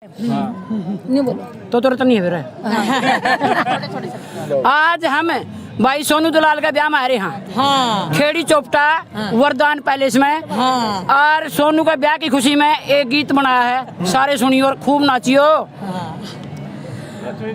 नहीं बोलो तो तुरंत नहीं है फिर। आज हम भाई सोनू दलाल का ब्याह हमारे यहाँ हाँ खेड़ी चौपटा वरदान पैलेस में। हाँ और सोनू का ब्याह की खुशी में एक गीत बनाया है, सारे सुनियो और खूब नाचियो।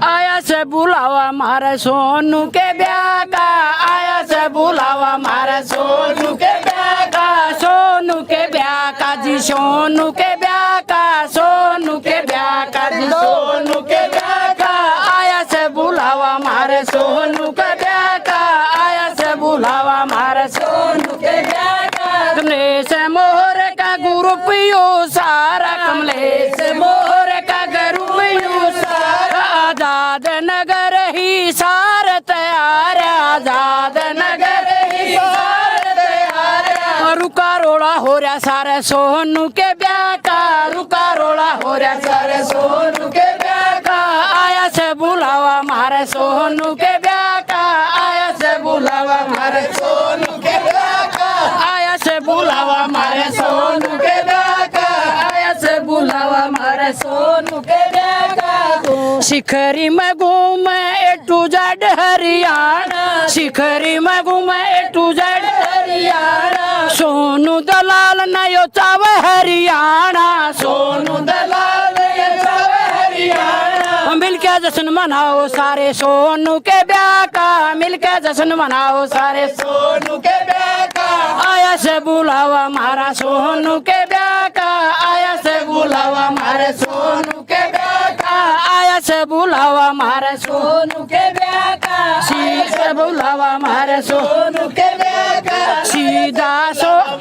आया से बुलावा मारे सोनू के ब्याह का, आया से बुलावा मारे सोनू के ब्याह का, सोनू के ब्याह का जी, सोनू के ब्याह का, सोनू के ब्याह का जी, सोनू के ब्याह का, आया से बुलावा मारे सोनू के ब्याह का, आया से बुलावा मारे सोनू के ब्याह का। कमलेश मोहर का ग्रुप यो सारा, कमलेश मोहर का ग्रुप यो सारा, आजाद नगर ही सार तैयार, आजाद नगर ही सार तैयार। रुका रोड़ा हो रहा सारे सोनू के ब्याह का, रुका रोड़ा हो रहा सारे सोनू के ब्याह का, आया से बुलावा मारे सोनू के ब्याह का, आया से बुलावा मारे सोनू के ब्याह का, आया से बुलावा मारे सोनू के ब्याह का, आया से बुलावा मारे सोनू के ब्याह का। शिखरी में घूमे ए टू जेड हरियाणा, शिखरी में घूमे ए टू जेड हरियाणा, सोनू दलाल नयो चावे हरियाणा, सोनू दलाल नयो चावे हरियाणा। मिलके जश्न मनाओ सारे सोनू के ब्याह का, मिलके जश्न मनाओ सारे सोनू के ब्याह का, आया से बुलावा मारा सोनू के ब्याह का, आया से बुलावा मारे सोनू के ब्याह का, आया से बुलावा मारे सोनू के ब्याह का, सीधा बुलावा मारे सोनू के ब्याह का, सीधा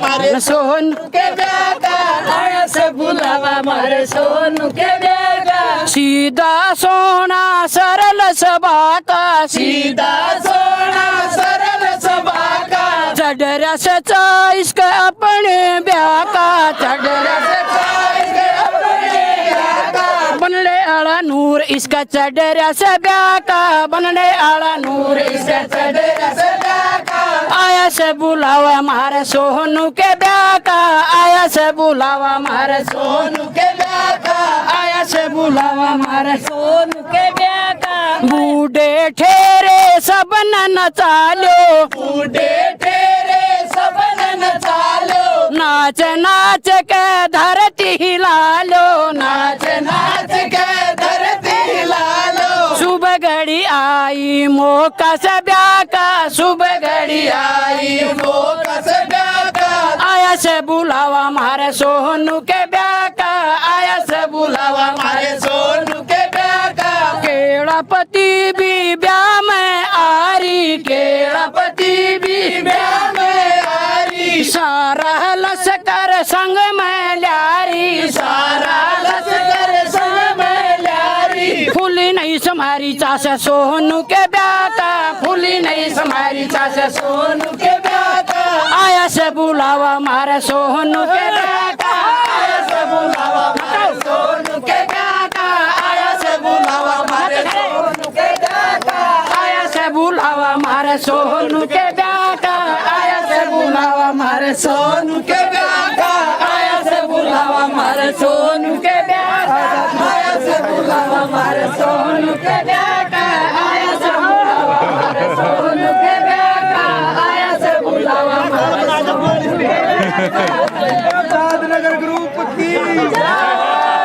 मारे सोनू के ब्याह का, आया से बुलावा मारे सोनू के ब्याह का। सीधा सोना सरल सभा का, सीधा सोना सरल सभा का, चढ़ सचा इसका अपने ब्याह का, चढ़ सचा इसके अपने ब्याह का, बनले आला नूर इसका चढ़ से ब्याह का, बनले आला नूर इसका चढ़ से ब्याह का, आया से बुलावा हमारे सोनू के ब्याह का, आया से बुलावा हमारे सोनू के ब्याह का, आया से बुलावा हमारे सोनू के ब्याह का। बूढ़े ठेरे सब नचा लो, बूढ़े ठेरे सब नचा लो, नाच नाच के धरती हिला लो, नाच नाच के धरती हिला लो। सुबह घड़ी आई मौका से ब्याह का, सुबह घड़ी आई मौका से ब्याह का, आया से बुलावा हमारे सोनू के ब्याह का, आया से बुलावा हमारे सोनू के ब्याह का। केड़ापति भी ब्याह में आ रही, केड़ापति भी ब्याह में आ रही, सारा लश्कर संग में ल्यारी, सारा लश्कर संग में ल्यारी। फूली नहीं समारी चास सोनू के ब्याह का, फूली नहीं समारी चास सोनू के ब्याह का, आया से बुलावा हमारे सोनू के ब्याह का, आया से बुलावा हमारे सोनू के ब्याह का, आया से बुलावा हमारे सोनू के ब्याह का, आया से बुलावा हमारे सोनू के ब्याह का, आया से बुलावा हमारे सोनू के ब्याह का, आया से बुलावा हमारे सोनू के ब्याह का, आया से बुलावा हमारे सोनू के ब्याह का।